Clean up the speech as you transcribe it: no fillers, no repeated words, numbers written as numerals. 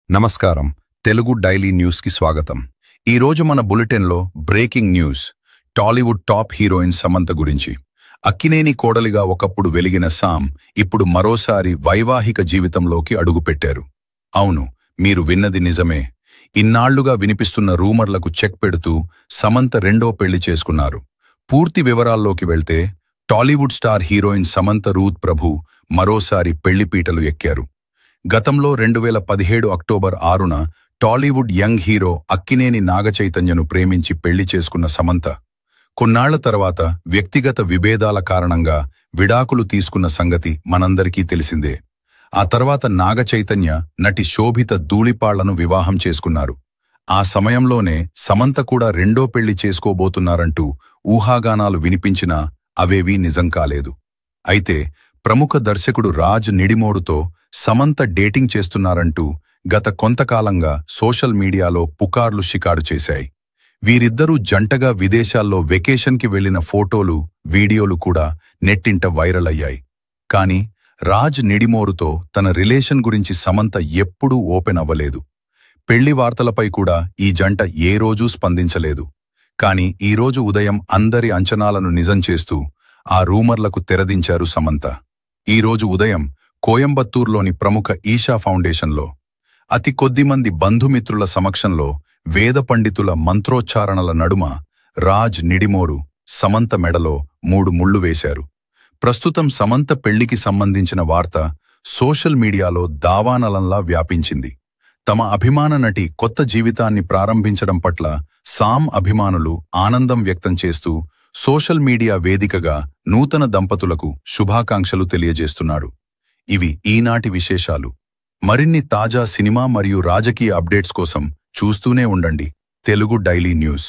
నమస్కారం. తెలుగు డైలీ న్యూస్కి స్వాగతం. ఈరోజు మన బులెటిన్లో breaking news. Tollywood top heroine Samantha గురించి. అక్కినేని కోడలిగా ఒకప్పుడు వెలిగిన సామ్ ఇప్పుడు మరోసారి వైవాహిక జీవితంలోకి అడుగుపెట్టారు. అవును, మీరు విన్నది నిజమే. ఇన్నాళ్లుగా వినిపిస్తున్న రూమర్లకు చెక్ పెడుతూ సమంత రెండో పెళ్లి చేసుకున్నారు. పూర్తి వివరాల్లోకి వెళ్తే టాలీవుడ్ స్టార్ హీరోయిన్ సమంత రూత్ ప్రభు మరోసారి పెళ్లిపీటలు ఎక్కారు. గతంలో 2017 అక్టోబర్ 6న టాలీవుడ్ యంగ్ హీరో అక్కినేని నాగచైతన్యను ప్రేమించి పెళ్లి చేసుకున్న సమంత కొన్నాళ్ల తర్వాత వ్యక్తిగత విభేదాల కారణంగా విడాకులు తీసుకున్న సంగతి మనందరికీ తెలిసిందే. ఆ తర్వాత నాగచైతన్య నటి శోభిత ధూళిపాళ్లను వివాహం చేసుకున్నారు. ఆ సమయంలోనే సమంత కూడా రెండో పెళ్లి చేసుకోబోతున్నారంటూ ఊహాగానాలు వినిపించినా అవేవీ నిజం కాలేదు. అయితే ప్రముఖ దర్శకుడు రాజ్ నిడిమోరుతో సమంత డేటింగ్ చేస్తున్నారంటూ గత కొంతకాలంగా సోషల్ మీడియాలో పుకార్లు షికారు చేశాయి. వీరిద్దరూ జంటగా విదేశాల్లో వెకేషన్కి వెళ్లిన ఫోటోలు, వీడియోలు కూడా నెట్టింట వైరల్ అయ్యాయి. కానీ రాజ్ నిడిమోరుతో తన రిలేషన్ గురించి సమంత ఎప్పుడూ ఓపెన్ అవ్వలేదు. పెళ్లి వార్తలపై కూడా ఈ జంట ఏ రోజూ స్పందించలేదు. కానీ ఈరోజు ఉదయం అందరి అంచనాలను నిజం చేస్తూ ఆ రూమర్లకు తెరదించారు సమంత. ఈరోజు ఉదయం కోయంబత్తూర్లోని ప్రముఖ ఈషా ఫౌండేషన్లో అతి కొద్దిమంది బంధుమిత్రుల సమక్షంలో వేద పండితుల మంత్రోచ్చారణల నడుమ రాజ్ నిడిమోరు సమంత మెడలో 3 ముళ్ళు వేశారు. ప్రస్తుతం సమంత పెళ్లికి సంబంధించిన వార్త సోషల్ మీడియాలో దావానలంలా వ్యాపించింది. తమ అభిమాన నటి కొత్త జీవితాన్ని ప్రారంభించడం పట్ల సామ్ అభిమానులు ఆనందం వ్యక్తం చేస్తూ సోషల్ మీడియా వేదికగా నూతన దంపతులకు శుభాకాంక్షలు తెలియజేస్తున్నారు. ఇవి ఈనాటి విశేషాలు. మరిన్ని తాజా సినిమా మరియు రాజకీయ అప్డేట్స్ కోసం చూస్తూనే ఉండండి తెలుగు డైలీ న్యూస్.